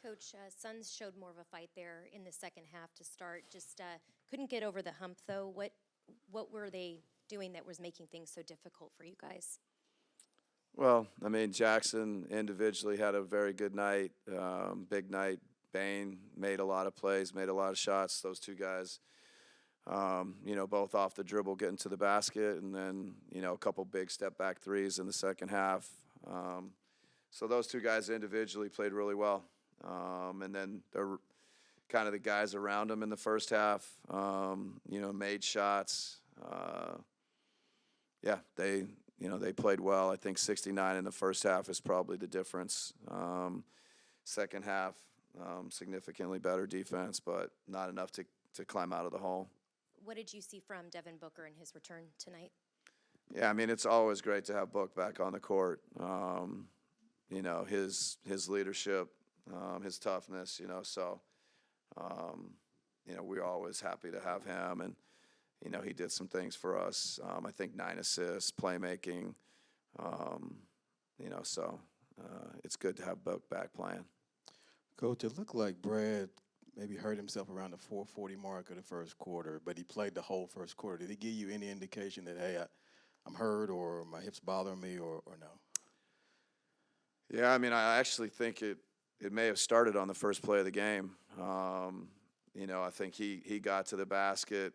Coach, Suns showed more of a fight there in the second half to start. Just couldn't get over the hump, though. What were they doing that was making things so difficult for you guys? Well, I mean, Jackson individually had a very good night, big night. Bain made a lot of plays, made a lot of shots. Those two guys, both off the dribble getting to the basket, and then, a couple big step-back threes in the second half. So those two guys individually played really well. And then they're kind of the guys around them in the first half, made shots. They played well. I think 69 in the first half is probably the difference. Second half, significantly better defense, but not enough to climb out of the hole. What did you see from Devin Booker in his return tonight? Yeah, I mean, it's always great to have Book back on the court. His leadership, his toughness, we're always happy to have him. And, he did some things for us. I think 9 assists, playmaking, it's good to have Book back playing. Coach, it looked like Brad maybe hurt himself around the 4:40 mark of the first quarter, but he played the whole first quarter. Did he give you any indication that, hey, I'm hurt or my hips bothering me or no? Yeah, I mean, I actually think it may have started on the first play of the game. I think he got to the basket.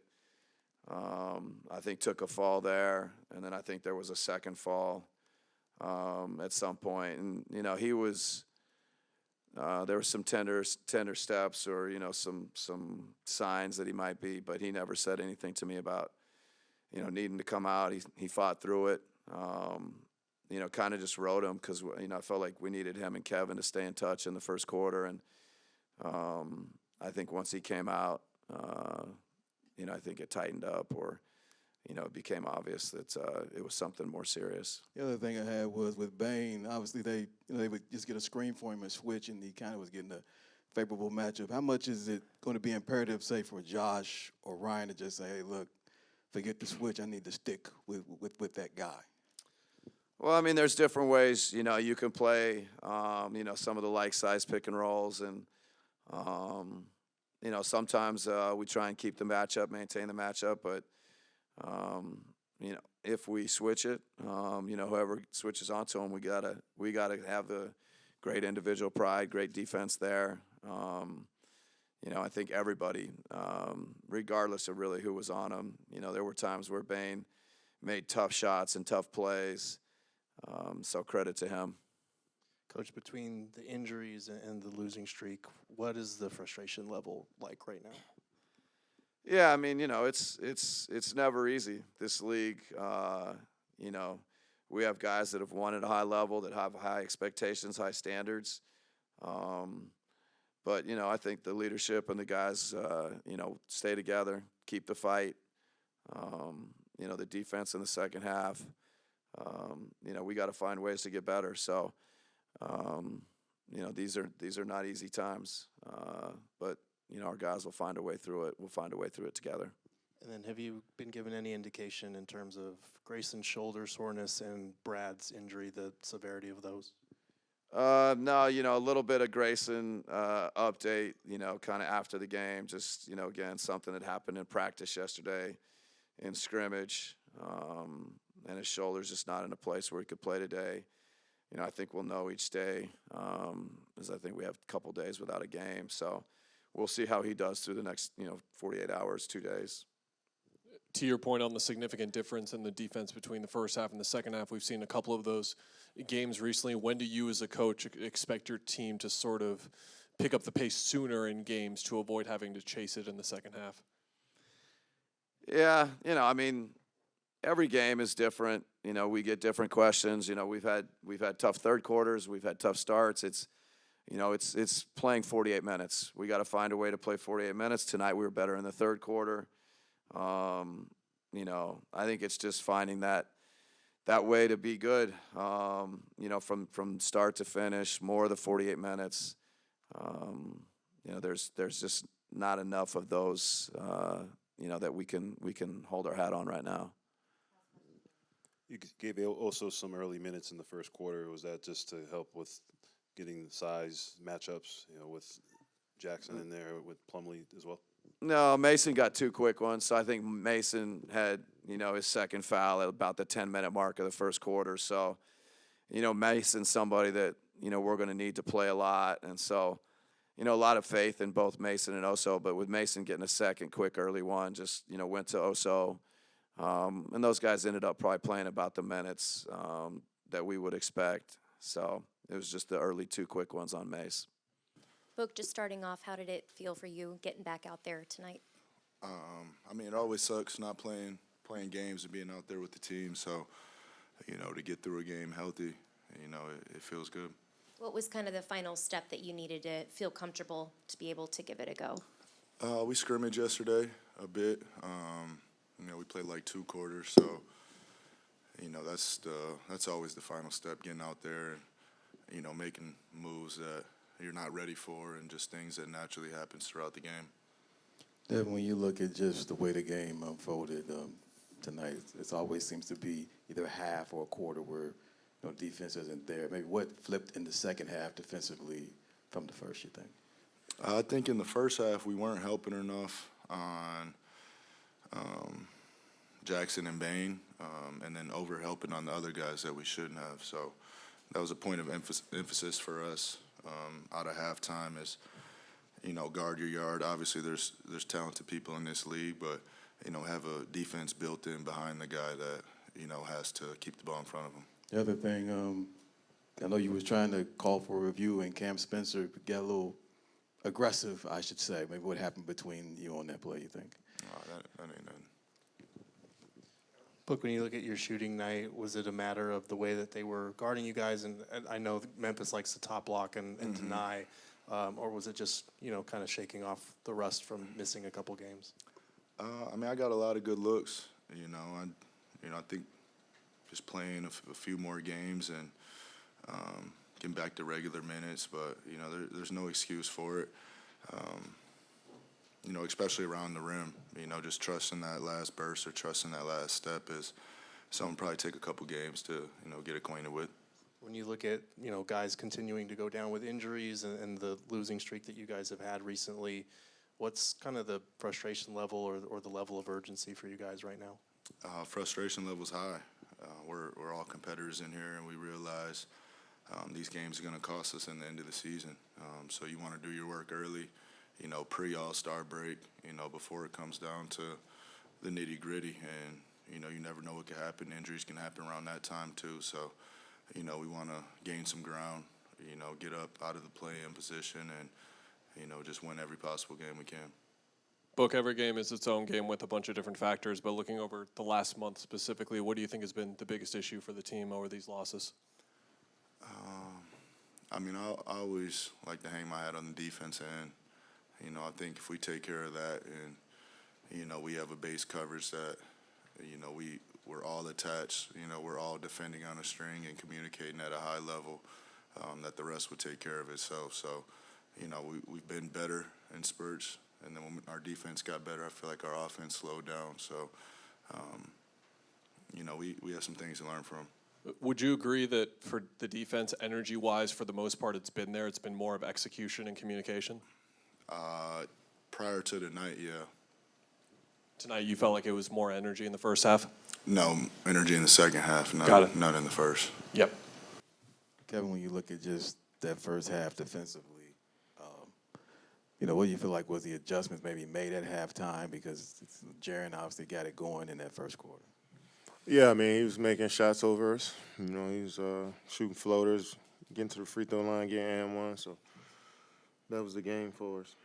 I think took a fall there, and then I think there was a second fall at some point. And, he was there were some tender steps or, some signs that he might be, but he never said anything to me about, needing to come out. He fought through it. Kind of just rode him because, I felt like we needed him and Kevin to stay in touch in the first quarter. And I think once he came out, I think it tightened up or, it became obvious that it was something more serious. The other thing I had was with Bain, obviously they would just get a screen for him and switch, and he kind of was getting a favorable matchup. How much is it going to be imperative, say, for Josh or Ryan to just say, hey, look, forget the switch, I need to stick with that guy? Well, I mean, there's different ways, you can play, some of the like-size pick and rolls. And, sometimes we try and keep the matchup, maintain the matchup. But, if we switch it, whoever switches onto them, we gotta have the great individual pride, great defense there. I think everybody, regardless of really who was on them, there were times where Bain made tough shots and tough plays. So credit to him. Coach, between the injuries and the losing streak, what is the frustration level like right now? Yeah, I mean, it's never easy. This league, we have guys that have won at a high level, that have high expectations, high standards. But, I think the leadership and the guys, stay together, keep the fight. The defense in the second half. We got to find ways to get better. So, these are not easy times. But, our guys will find a way through it. We'll find a way through it together. And then have you been given any indication in terms of Grayson's shoulder soreness and Brad's injury, the severity of those? No, a little bit of Grayson update, kind of after the game. Just, again, something that happened in practice yesterday in scrimmage. And his shoulder's just not in a place where he could play today. I think we'll know each day, as I think we have a couple days without a game. So we'll see how he does through the next, 48 hours, 2 days. To your point on the significant difference in the defense between the first half and the second half, we've seen a couple of those games recently. When do you as a coach expect your team to sort of pick up the pace sooner in games to avoid having to chase it in the second half? Yeah, every game is different. We get different questions. We've had tough third quarters. We've had tough starts. It's playing 48 minutes. We got to find a way to play 48 minutes. Tonight we were better in the third quarter. I think it's just finding that way to be good. From start to finish, more of the 48 minutes. There's just not enough of those. That we can hold our hat on right now. You gave also some early minutes in the first quarter. Was that just to help with getting the size matchups, with Jackson in there, with Plumlee as well? No, Mason got 2 quick ones. So I think Mason had, his second foul at about the 10-minute mark of the first quarter. So, Mason's somebody that, we're going to need to play a lot. And so, a lot of faith in both Mason and Oso. But with Mason getting a second quick early one, just, went to Oso. And those guys ended up probably playing about the minutes that we would expect. So it was just the early 2 quick ones on Mace. Book, just starting off, how did it feel for you getting back out there tonight? It always sucks not playing games and being out there with the team. So, to get through a game healthy, it feels good. What was kind of the final step that you needed to feel comfortable to be able to give it a go? We scrimmaged yesterday a bit. We played like 2 quarters, so that's always the final step, getting out there and making moves that you're not ready for, and just things that naturally happens throughout the game. Devin, when you look at just the way the game unfolded tonight, it always seems to be either a half or a quarter where defense isn't there. Maybe what flipped in the second half defensively from the first, you think? I think in the first half we weren't helping enough on Jackson and Bain, and then over helping on the other guys that we shouldn't have. So that was a point of emphasis for us out of halftime is, guard your yard. Obviously there's talented people in this league, but, have a defense built in behind the guy that, has to keep the ball in front of him. The other thing, I know you was trying to call for a review, and Cam Spencer got a little aggressive, I should say. Maybe what happened between you on that play, you think? That ain't nothing. Book, when you look at your shooting night, was it a matter of the way that they were guarding you guys? And I know Memphis likes to top block and deny, or was it just, kind of shaking off the rust from missing a couple games? I got a lot of good looks. I think just playing a few more games and getting back to regular minutes, but there's no excuse for it. Especially around the rim, just trusting that last burst or trusting that last step is something probably take a couple games to, get acquainted with. When you look at, guys continuing to go down with injuries and the losing streak that you guys have had recently, what's kind of the frustration level or the level of urgency for you guys right now? Frustration level's high. We're all competitors in here, and we realize these games are going to cost us in the end of the season. So you want to do your work early, pre-All-Star break, before it comes down to the nitty-gritty. And, you never know what can happen. Injuries can happen around that time too. So, we want to gain some ground, get up out of the play-in position and, just win every possible game we can. Book, every game is its own game with a bunch of different factors, but looking over the last month specifically, what do you think has been the biggest issue for the team over these losses? I always like to hang my hat on the defense end. I think if we take care of that and, we have a base coverage that, we're all attached, we're all defending on a string and communicating at a high level, that the rest would take care of itself. So, we've been better in spurts. And then when our defense got better, I feel like our offense slowed down. So, we have some things to learn from. Would you agree that for the defense, energy-wise, for the most part, it's been there? It's been more of execution and communication? Prior to tonight, yeah. Tonight, you felt like it was more energy in the first half? No, energy in the second half, Got it. not in the first. Yep. Kevin, when you look at just that first half defensively, what do you feel like was the adjustments maybe made at halftime? Because Jaren obviously got it going in that first quarter. Yeah, he was making shots over us. He was shooting floaters, getting to the free throw line, getting and one. So that was the game for us.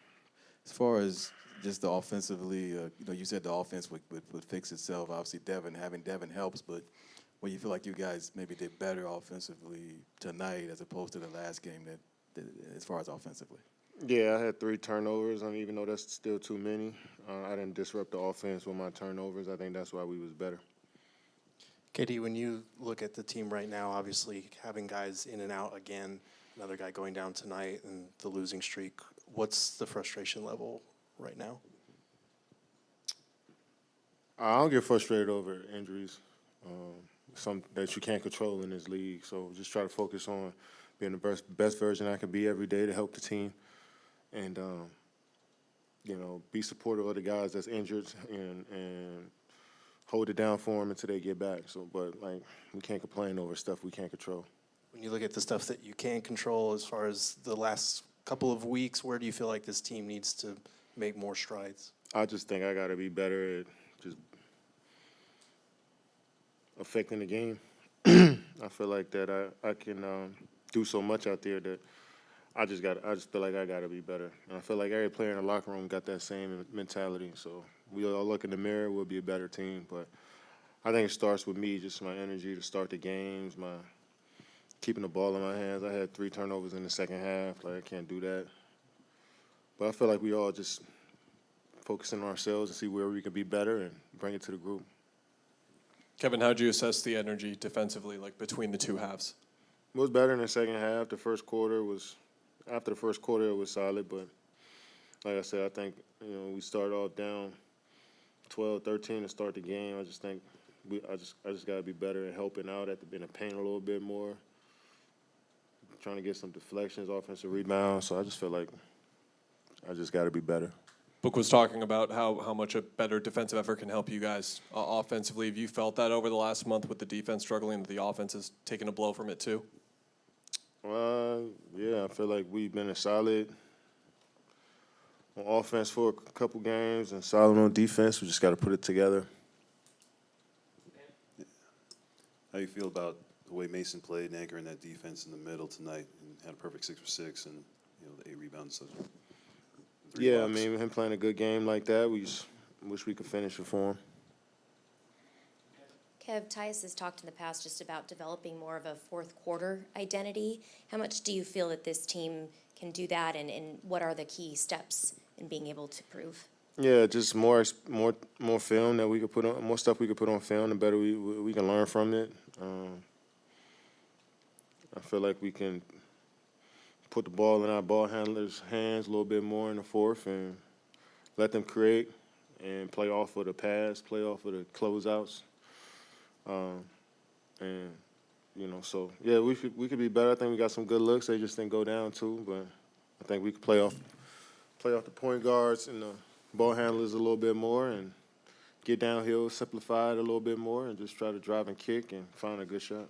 As far as just the offensively, you said the offense would fix itself. Obviously, having Devin helps, but when you feel like you guys maybe did better offensively tonight as opposed to the last game, that as far as offensively? Yeah, I had 3 turnovers, even though that's still too many. I didn't disrupt the offense with my turnovers. I think that's why we was better. Katie, when you look at the team right now, obviously having guys in and out again, another guy going down tonight and the losing streak, what's the frustration level right now? I don't get frustrated over injuries, some that you can't control in this league. So just try to focus on being the best version I can be every day to help the team, and be supportive of the guys that's injured and hold it down for them until they get back. So, but like, we can't complain over stuff we can't control. When you look at the stuff that you can control, as far as the last couple of weeks, where do you feel like this team needs to make more strides? I just think I got to be better at just affecting the game. I feel like that I can do so much out there that I just feel like I got to be better. And I feel like every player in the locker room got that same mentality. So we all look in the mirror, we'll be a better team. But I think it starts with me, just my energy to start the games, my keeping the ball in my hands. I had 3 turnovers in the second half. Like, I can't do that. But I feel like we all just focusing on ourselves and see where we can be better and bring it to the group. Kevin, how do you assess the energy defensively, like between the two halves? It was better in the second half. After the first quarter, it was solid. But like I said, I think we started off down 12-13 to start the game. I just think I just got to be better at helping out in the paint a little bit more, trying to get some deflections, offensive rebounds. So I just feel like I just got to be better. Book was talking about how much a better defensive effort can help you guys offensively. Have you felt that over the last month with the defense struggling, that the offense has taken a blow from it too? Yeah, I feel like we've been solid on offense for a couple games and solid on defense. We just got to put it together. How you feel about the way Mason played and anchoring that defense in the middle tonight and had a perfect 6 for 6 and the 8 rebounds? So 3 Yeah, blocks. I mean, him playing a good game like that, we just wish we could finish it for him. Kev, Tyus has talked in the past just about developing more of a fourth quarter identity. How much do you feel that this team can do that, and what are the key steps in being able to prove? Yeah, just more film that we could put on, more stuff we could put on film, the better we can learn from it. I feel like we can put the ball in our ball handlers' hands a little bit more in the fourth and let them create and play off of the pass, play off of the closeouts. So yeah, we could be better. I think we got some good looks. They just didn't go down too, but I think we could play off the point guards and the ball handlers a little bit more and get downhill, simplify it a little bit more, and just try to drive and kick and find a good shot.